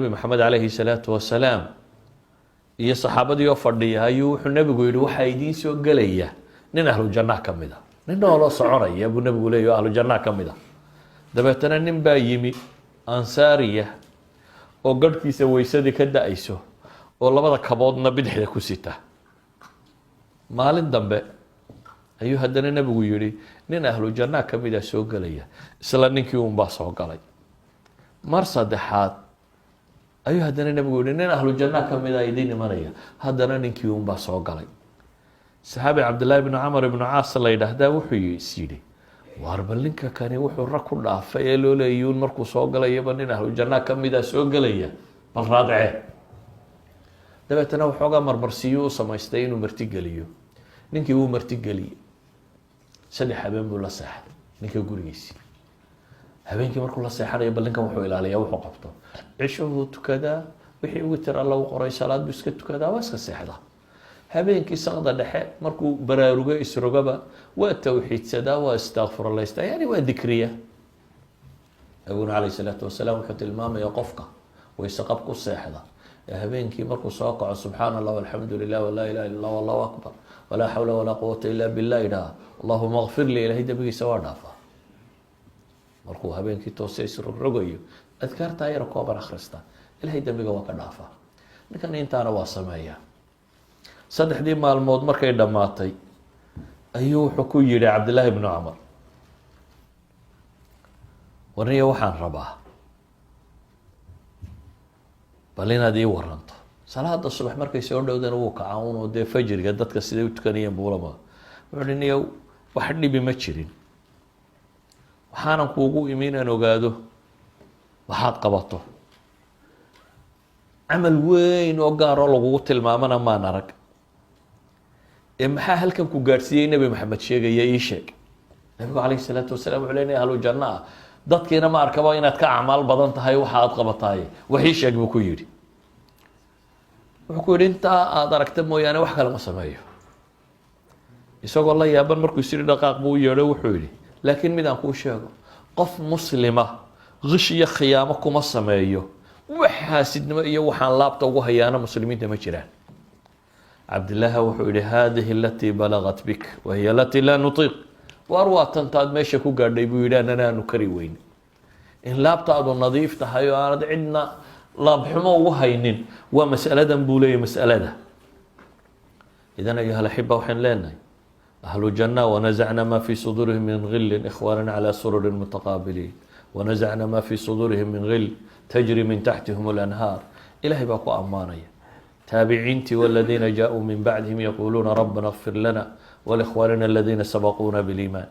محمد عليه الصلاة والسلام iyo saxaabadii oo fadhiya ayuu wuxuu nabigu yiri waxa idin soo galaya nin ahlu jannah kamida nin oo la soconaya buu nabigu leeyahay ahlu jannah kamida dabeetana nin baa yimi ansaariya oo gadhkiisa weysadii ka daayso oo labada kaboodna bidixda ku sita maalin dambe ayuu haddana nabigu yiri nin ahlu jannah kamida soo galaya isla ninkii uu baa soo galay mar saddexaad ayuu haddana nabigu yiri nin ahlu jannah kamida idin imanaya haddana ninkii uu baa soo galay saxaabi Abdullah ibn Amr ibn Aas la yiraahdaa wuxuu yiri war balinka kani wuxuu rag ku dhaafay ee loo leeyay markuu soo galay nin ahlu jannah kamida soo galaya bal raadce dabeetana wuxuu marmarsiyo u samaystay inuu marti galiyo ninkii uu marti galiyay saddex habeen buu la seexday ninka gurigiisa habeenkii markuu la seexanayo balinka wuxuu ilaaliyaa wuxuu qabto cisho tukada wixii ugu tira lagu qoray salaad buu iska tukada waa iska seexda habeenkii saqda dhexe markuu baraarugo isrogaba waa tawxiidsada waa astaghfirullah yani waa dhikriya Nabiga alayhi salatu wasalaam wuxuu tilmaamay qofka way saqab ku seexda habeenkii markuu soo kaco subhanallah walhamdulillah wala ilaha illa allah wallahu akbar wala hawla wala quwwata illa billah allahumma ighfir li ilahi dabigiisa waa dhaafa markuu habeenkii toosay isrogayo adkaarta ayar kooban akhrista ilahay dambiga waa ka dhaafa ninkan intaana waa sameeyaa saddexdii maalmood markay dhamaatay ayuu wuxuu ku yiri Abdullah ibn Umar wariyo waxaan rabaa balinaadii waranto salaada subax markay soo dhawdana uu ka caawino de fajriga dadka sidee u tukanayeen buulama wuxuu wax dhibi ma jirin waxaan kuugu iimaan ogaado waxaad qabato amal weyn oo gaar ah lagu tilmaamana ma arag maxaa halkan ku gaarsiiyay nabi maxamed sheegay ii sheeg nabiga kaleey salaatu wasalaam wuxuu leeyahay ahlu jannah dadkeena ma arkaba inaad ka amal badan tahay waxa aad qabatay wixii sheeg buu ku yiri wuxuu ku yiri inta aad aragtay mooyaane wax kale ma sameeyo isagoo la yaaban markuu sii dhaqaaq buu yeeray wuxuu yiri laakiin midaan ku sheego qof muslima غشية خيامكم السمايو وحاسدنا iyo waxaan laabta ugu hayaana muslimiinta ma jiraan عبد الله wuxuu yiri هذه التي بلغت بك وهي التي لا نطيق warwaatan taad meesha ku gaadhay buu yiraahdaa aanu kari weyn in laabtaadu nadiif tahay oo aanad cidna laabxumo ugu haynin waa mas'aladan buu leeyahay mas'alada idan ayuha alahibba waxaan leenahay ahlu janna wa naza'na ma fi sudurihim min ghill ikhwanan ala sururin mutaqabilin ونزعنا ما في صدورهم من غل تجري من تحتهم الأنهار إلهي باكو أمانيا تابعينتي والذين جاءوا من بعدهم يقولون ربنا اغفر لنا والإخواننا الذين سبقونا بالإيمان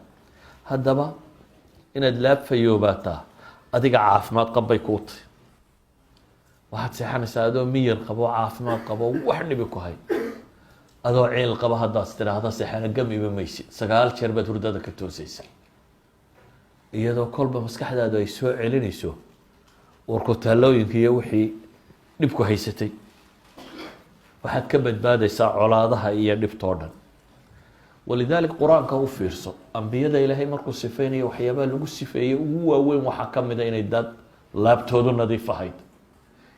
هذا با إن أدلاب فيوباتا أديك عافمات قبي كوت واحد سيحان سادو مير قبو عافمات قبو وحني بكو هاي أدو عيل قبو هذا استرا هذا سيحان قمي بميسي سقال شربة وردادك التوسيسي iyadoo kolba maskaxdaadu ay soo celinayso warku talooyinka iyo wixii dhibku haysatay waxaad ka badbaadaysaa colaadaha iyo dhibtoodan walidaalika quraanka u fiirso ambiyada ilaahay markuu sifeeyay waxyaabo lagu sifeeyay ugu waaweyn waxa kamid ah inay dad laabtoodu nadiif ahayd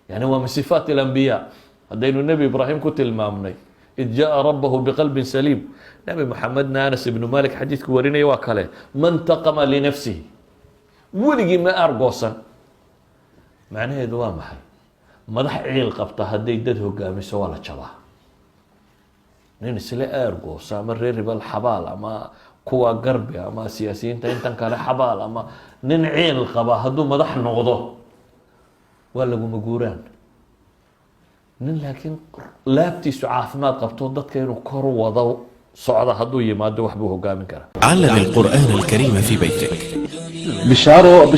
yani waa sifaat al-anbiya hadaynu nabi ibraahim ku tilmaamnay إذ جاء ربه بقلب سليم نبي محمد أنس بن مالك حديث كوريني وكله من انتقم لنفسه ولقي ما أرقصا معناه دوام حي مدح عيل قبطة هدي دده قامي سوالا شبه نين سلا أرقصا مرير بالحبال أما كوا قربي أما سياسيين تنتن كان حبال أما نين عيل قبا هدو مدح نغضه ولا مقوران nin laakiin laabtiisu caafimaad qabto dadka inuu kor wado socda haduu yimaado wax buu hogaamin karaa علم القرآن الكريم في بيتك bishaaro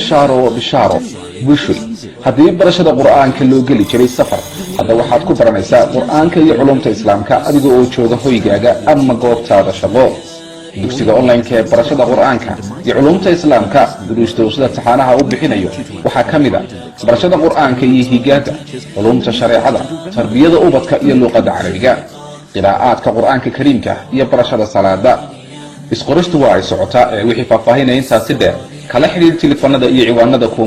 bushul haddii barashada qur'aanka loo geli jiray safar hadda waxaad ku baranaysaa qur'aanka iyo culumta islaamka adiga oo jooga hoygaaga ama goobtaada shaqo dugsiga online-ka ee barashada qur'aanka iyo culumta islaamka duruusta sida taxanaha u bixinayo waxaa kamid ah barashada qur'aanka iyo higaada culumta shareecada tarbiyada ubadka iyo luqadda carabiga qiraa'aadka qur'aanka kariimka iyo barashada salaada isqoristu waa ay socotaa wixii faahfaahinaya intaasi dheer kala xiriir telefoonada iyo ciwaanada ku